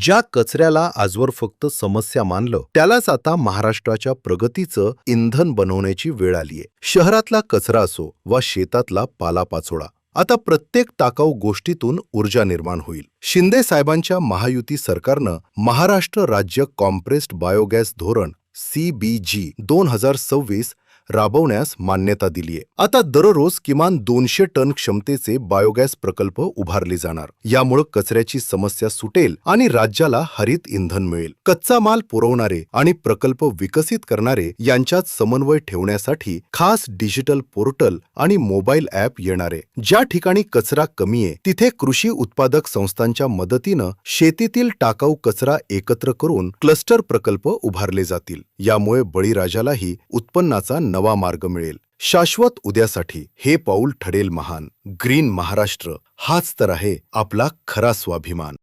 ज्या कचऱ्याला आजवर फक्त समस्या मानलं, त्यालाच आता महाराष्ट्राच्या प्रगतीचं इंधन बनवण्याची वेळ आलीये. शहरातला कचरा असो वा शेतातला पालापाचोळा, आता प्रत्येक टाकाऊ गोष्टीतून ऊर्जा निर्माण होईल. शिंदे साहेबांच्या महायुती सरकारनं महाराष्ट्र राज्य कॉम्प्रेस्ड बायोगॅस धोरण CBG 2026 राबवण्यास मान्यता दिलीये. आता दररोज किमान 200 टन क्षमतेचे बायोगॅस प्रकल्प उभारले जाणार. यामुळे कचऱ्याची समस्या सुटेल आणि राज्याला हरित इंधन मिळेल. कच्चा माल पुरवणारे आणि प्रकल्प विकसित करणारे यांच्यात समन्वय ठेवण्यासाठी खास डिजिटल पोर्टल आणि मोबाईल ॲप येणारे. ज्या ठिकाणी कचरा कमी आहे तिथे कृषी उत्पादक संस्थांच्या मदतीनं शेतीतील टाकाऊ कचरा एकत्र करून क्लस्टर प्रकल्प उभारले जातील. यामुळे बळीराजालाही उत्पन्नाचा नवा मार्ग मिळेल. शाश्वत उद्यासाठी हे पाऊल ठरेल महान. ग्रीन महाराष्ट्र हाच तर आहे आपला खरा स्वाभिमान.